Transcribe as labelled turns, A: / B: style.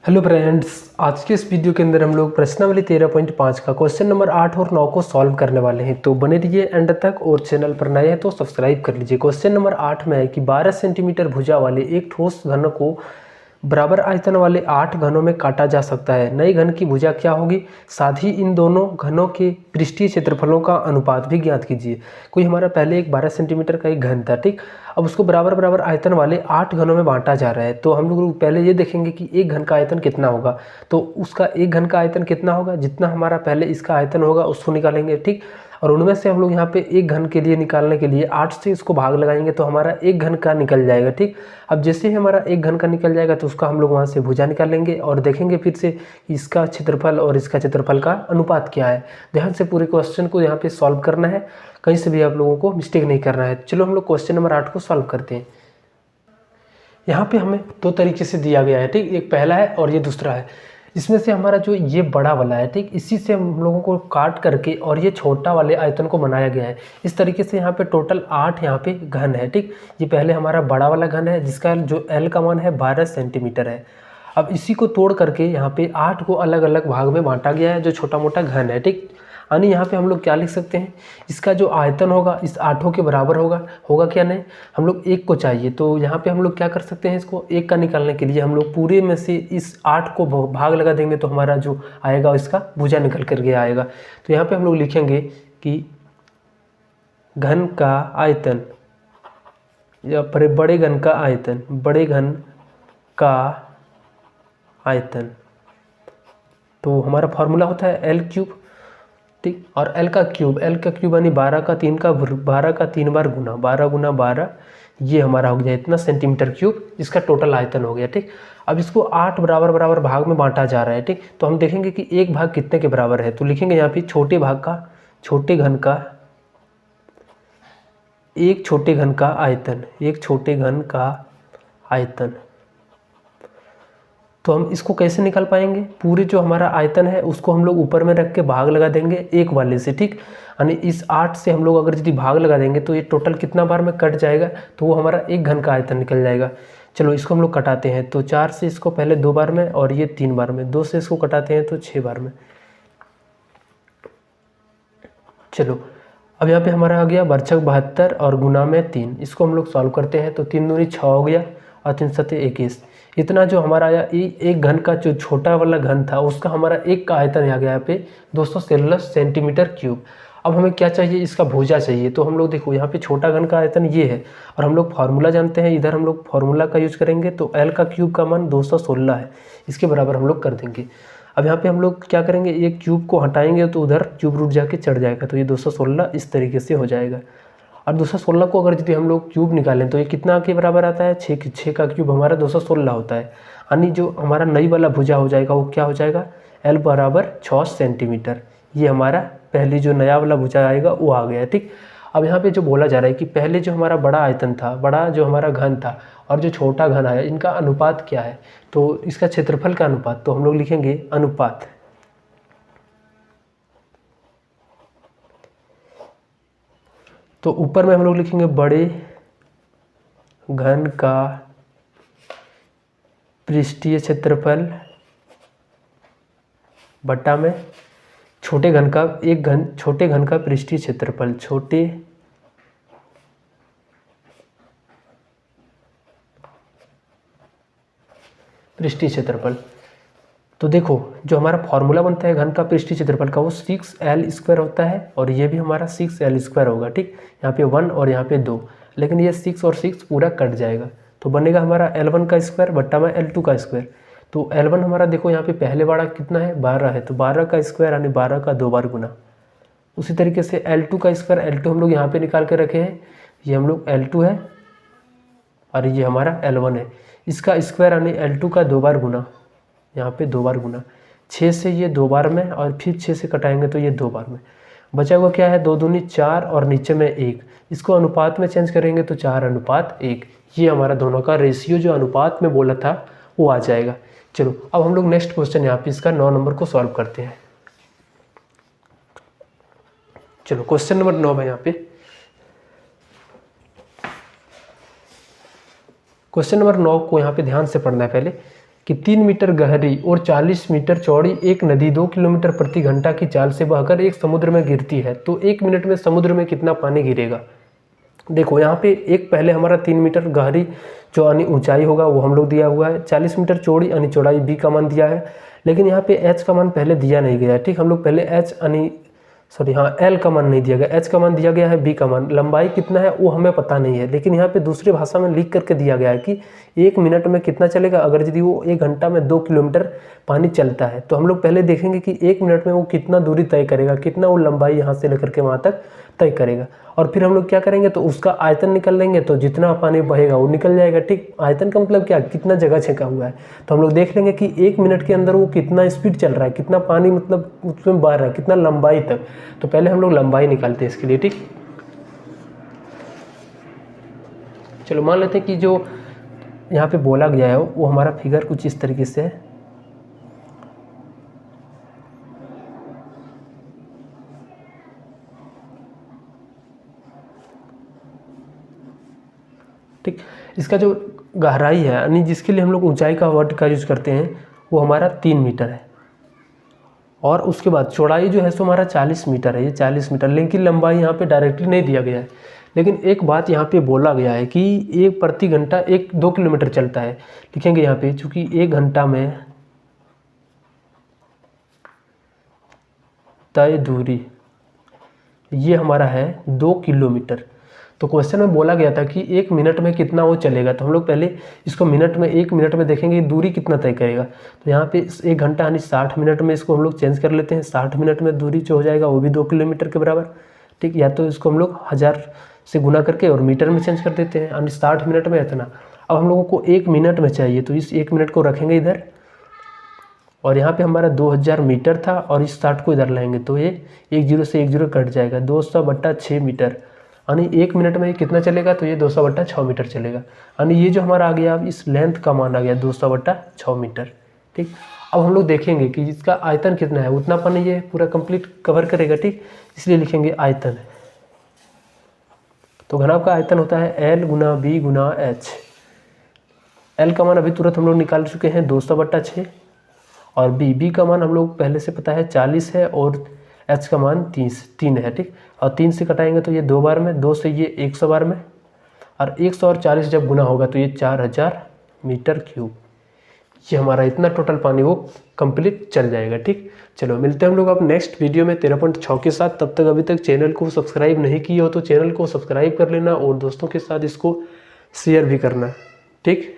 A: Hello friends, आज के इस वीडियो के अंदर हम लोग प्रश्नावली 13.5 का क्वेश्चन नंबर 8 और 9 को सॉल्व करने वाले हैं। तो बने रहिए एंड तक और चैनल पर नए हैं तो सब्सक्राइब कर लीजिए। क्वेश्चन नंबर 8 में है कि 12 सेंटीमीटर भुजा वाले एक ठोस घन को बराबर आयतन वाले 8 घनों में काटा जा सकता है। नई घन की भुजा क्या होगी? साथ ही इन दोनों घनों के पृष्ठीय क्षेत्रफलों का अनुपात भी ज्ञात कीजिए। कोई हमारा पहले एक 12 सेंटीमीटर का एक घन था, ठीक। अब उसको बराबर बराबर आयतन वाले 8 घनों में बांटा जा रहा है। तो हम लोग पहले ये देखेंगे कि एक घन का आयतन कितना होगा। तो उसका एक घन का आयतन कितना होगा? जितना हमारा पहले इसका आयतन होगा उसको निकालेंगे, ठीक। और उनमें से हम लोग यहाँ पे एक घन के लिए निकालने के लिए 8 से इसको भाग लगाएंगे तो हमारा एक घन का निकल जाएगा, ठीक। अब जैसे ही हमारा एक घन का निकल जाएगा तो उसका हम लोग वहाँ से भुजा निकाल लेंगे और देखेंगे फिर से इसका क्षेत्रफल और इसका क्षेत्रफल का अनुपात क्या है। ध्यान से पूरे क्वेश्चन को यहाँ पे सॉल्व करना है, कहीं से भी आप लोगों को मिस्टेक नहीं करना है। चलो हम लोग क्वेश्चन नंबर 8 को सॉल्व करते हैं। यहाँ पे हमें दो तरीके से दिया गया है, ठीक। एक पहला है और ये दूसरा है। इसमें से हमारा जो ये बड़ा वाला है, ठीक, इसी से हम लोगों को काट करके और ये छोटा वाले आयतन को बनाया गया है। इस तरीके से यहाँ पे टोटल 8 यहाँ पे घन है, ठीक। ये पहले हमारा बड़ा वाला घन है जिसका जो L का मान है 12 सेंटीमीटर है। अब इसी को तोड़ करके यहाँ पे 8 को अलग अलग भाग में बांटा गया है जो छोटा मोटा घन है, ठीक। यानी यहाँ पे हम लोग क्या लिख सकते हैं, इसका जो आयतन होगा इस 8 के बराबर होगा क्या? नहीं, हम लोग 1 को चाहिए। तो यहाँ पे हम लोग क्या कर सकते हैं, इसको 1 का निकालने के लिए हम लोग पूरे में से इस 8 को भाग लगा देंगे तो हमारा जो आएगा इसका भुजा निकल करके आएगा। तो यहाँ पे हम लोग लिखेंगे कि घन का आयतन या बड़े घन का आयतन, बड़े घन का आयतन, तो हमारा फॉर्मूला होता है L3, ठीक। और L का क्यूब यानी 12 का 3 बार गुना 12 गुना 12, ये हमारा हो गया इतना सेंटीमीटर क्यूब, इसका टोटल आयतन हो गया, ठीक। अब इसको 8 बराबर बराबर भाग में बांटा जा रहा है, ठीक। तो हम देखेंगे कि एक भाग कितने के बराबर है। तो लिखेंगे यहाँ पे छोटे घन का एक छोटे घन का आयतन, एक छोटे घन का आयतन। तो हम इसको कैसे निकाल पाएंगे? पूरे जो हमारा आयतन है उसको हम लोग ऊपर में रख के भाग लगा देंगे एक वाले से, ठीक। यानी इस 8 से हम लोग अगर यदि भाग लगा देंगे तो ये टोटल कितना बार में कट जाएगा, तो वो हमारा एक घन का आयतन निकल जाएगा। चलो इसको हम लोग कटाते हैं। तो 4 से इसको पहले 2 बार में और ये 3 बार में, 2 से इसको कटाते हैं तो 6 बार में। चलो अब यहाँ पे हमारा आ गया बरछक 72 और गुना में 3। इसको हम लोग सॉल्व करते हैं तो 3 दूनी 6 हो गया और 3 सत्ते 21। इतना जो हमारा आया एक घन का जो छोटा वाला घन था उसका हमारा एक का आयतन आ गया यहाँ पे 216 सेंटीमीटर क्यूब। अब हमें क्या चाहिए? इसका भुजा चाहिए। तो हम लोग देखो यहाँ पे छोटा घन का आयतन ये है और हम लोग फार्मूला जानते हैं, इधर हम लोग फार्मूला का यूज करेंगे। तो L का क्यूब का मान 216 है, इसके बराबर हम लोग कर देंगे। अब यहाँ पे हम लोग क्या करेंगे, ये क्यूब को हटाएंगे तो उधर क्यूब रूट जाके चढ़ जाएगा, तो ये 216 इस तरीके से हो जाएगा। और 216 को अगर यदि हम लोग क्यूब निकालें तो ये कितना के बराबर आता है? 6 का क्यूब हमारा 216 होता है। यानी जो हमारा नई वाला भुजा हो जाएगा वो क्या हो जाएगा? L बराबर 6 सेंटीमीटर। ये हमारा पहले जो नया वाला भुजा आएगा वो आ गया, ठीक। अब यहाँ पे जो बोला जा रहा है कि पहले जो हमारा बड़ा आयतन था, बड़ा जो हमारा घन था और जो छोटा घन आया, इनका अनुपात क्या है? तो इसका क्षेत्रफल का अनुपात, तो हम लोग लिखेंगे अनुपात। तो ऊपर में हम लोग लिखेंगे बड़े घन का पृष्ठीय क्षेत्रफल बटा में छोटे घन का छोटे घन का पृष्ठीय क्षेत्रफल, छोटे पृष्ठीय क्षेत्रफल। तो देखो जो हमारा फॉर्मूला बनता है घन का पृष्ठीय क्षेत्रफल का वो 6L² होता है और ये भी हमारा 6L² होगा, ठीक। यहाँ पे 1 और यहाँ पे 2, लेकिन ये 6 और 6 पूरा कट जाएगा तो बनेगा हमारा L1 का स्क्वायर बट्टा में L2 का स्क्वायर। तो L1 हमारा देखो यहाँ पे पहले वाला कितना है? 12 है, तो 12 का स्क्वायर यानी 12 का 2 बार गुना। उसी तरीके से L2 का स्क्वायर, L2 हम लोग यहाँ पे निकाल के रखे हैं, ये हम लोग L2 है और ये हमारा L1 है। इसका स्क्वायर यानी L2 का 2 बार गुना, यहाँ पे 2 बार गुना। 6 से ये 2 बार में और फिर 6 से कटाएंगे तो ये 2 बार में। बचा हुआ क्या है? 2 दूनी 4 और नीचे में 1। इसको अनुपात में चेंज करेंगे तो 4:1। ये हमारा दोनों का रेशियो जो अनुपात में बोला था वो आ जाएगा। चलो अब हम लोग नेक्स्ट क्वेश्चन यहाँ पे इसका 9 नंबर को सॉल्व करते हैं। चलो क्वेश्चन नंबर 9 है यहाँ पे। क्वेश्चन नंबर 9 को यहाँ पे ध्यान से पढ़ना है पहले। कि 3 मीटर गहरी और 40 मीटर चौड़ी एक नदी 2 किलोमीटर प्रति घंटा की चाल से बहकर एक समुद्र में गिरती है, तो 1 मिनट में समुद्र में कितना पानी गिरेगा। देखो यहाँ पे एक पहले हमारा 3 मीटर गहरी जो यानी ऊंचाई होगा वो हम लोग दिया हुआ है, 40 मीटर चौड़ी यानी चौड़ाई बी का मान दिया है, लेकिन यहाँ पे एच का मान पहले दिया नहीं गया है। ठीक, हम लोग पहले एच यानी सॉरी हाँ एल का मान नहीं दिया गया, एच का मान दिया गया है, बी का मान, लंबाई कितना है वो हमें पता नहीं है, लेकिन यहाँ पे दूसरी भाषा में लिख करके दिया गया है कि 1 मिनट में कितना चलेगा। अगर यदि वो 1 घंटा में 2 किलोमीटर पानी चलता है तो हम लोग पहले देखेंगे कि 1 मिनट में वो कितना दूरी तय करेगा, कितना वो लंबाई यहाँ से लेकर के वहाँ तक तय करेगा, और फिर हम लोग क्या करेंगे तो उसका आयतन निकल लेंगे, तो जितना पानी बहेगा वो निकल जाएगा। ठीक, आयतन का मतलब क्या, कितना जगह छेका हुआ है, तो हम लोग देख लेंगे कि 1 मिनट के अंदर वो कितना स्पीड चल रहा है, कितना पानी मतलब उसमें बह रहा है, कितना लंबाई तक। तो पहले हम लोग लंबाई निकालते हैं इसके लिए। ठीक, चलो मान लेते हैं कि जो यहाँ पे बोला गया है वो हमारा फिगर कुछ इस तरीके से है। ठीक, इसका जो गहराई है यानी जिसके लिए हम लोग ऊंचाई का वर्ड का यूज करते हैं वो हमारा 3 मीटर है, और उसके बाद चौड़ाई जो है सो हमारा 40 मीटर है, ये 40 मीटर, लेकिन लंबाई यहाँ पे डायरेक्टली नहीं दिया गया है। लेकिन एक बात यहाँ पे बोला गया है कि 1 प्रति घंटा 2 किलोमीटर चलता है। लिखेंगे यहाँ पे, चूँकि 1 घंटा में तय दूरी ये हमारा है 2 किलोमीटर। तो क्वेश्चन में बोला गया था कि 1 मिनट में कितना वो चलेगा, तो हम लोग पहले इसको मिनट में 1 मिनट में देखेंगे दूरी कितना तय करेगा। तो यहाँ पे 1 घंटा यानी 60 मिनट में इसको हम लोग चेंज कर लेते हैं, 60 मिनट में दूरी जो हो जाएगा वो भी 2 किलोमीटर के बराबर। ठीक, या तो इसको हम लोग 1000 से गुना करके और मीटर में चेंज कर देते हैं, यानी 60 मिनट में इतना। अब हम लोगों को 1 मिनट में चाहिए, तो इस 1 मिनट को रखेंगे इधर, और यहाँ पे हमारा 2000 मीटर था और इस 60 को इधर लाएंगे तो ये 1 0 से 1 0 कट जाएगा, 200/6 मीटर, यानी 1 मिनट में कितना चलेगा, तो ये 200/6 मीटर चलेगा। यानी ये जो हमारा आ गया, अब इस लेंथ का मान आ गया 200/6 मीटर। ठीक, अब हम लोग देखेंगे कि इसका आयतन कितना है, उतना पानी ये पूरा कंप्लीट कवर करेगा। ठीक, इसलिए लिखेंगे आयतन। तो घनाभ का आयतन होता है L गुना B गुना H। L का मान अभी तुरंत हम लोग निकाल चुके हैं 200/6, और B का मान हम लोग पहले से पता है 40 है, और H का मान 3 है। ठीक, और 3 से कटाएंगे तो ये 2 बार में, 2 से ये 100 बार में, और 100 और 40 जब गुना होगा तो ये 4000 मीटर क्यूब। ये हमारा इतना टोटल पानी वो कंप्लीट चल जाएगा। ठीक, चलो मिलते हैं हम लोग अब नेक्स्ट वीडियो में 13.6 के साथ। तब तक अभी तक चैनल को सब्सक्राइब नहीं किया हो तो चैनल को सब्सक्राइब कर लेना, और दोस्तों के साथ इसको शेयर भी करना। ठीक।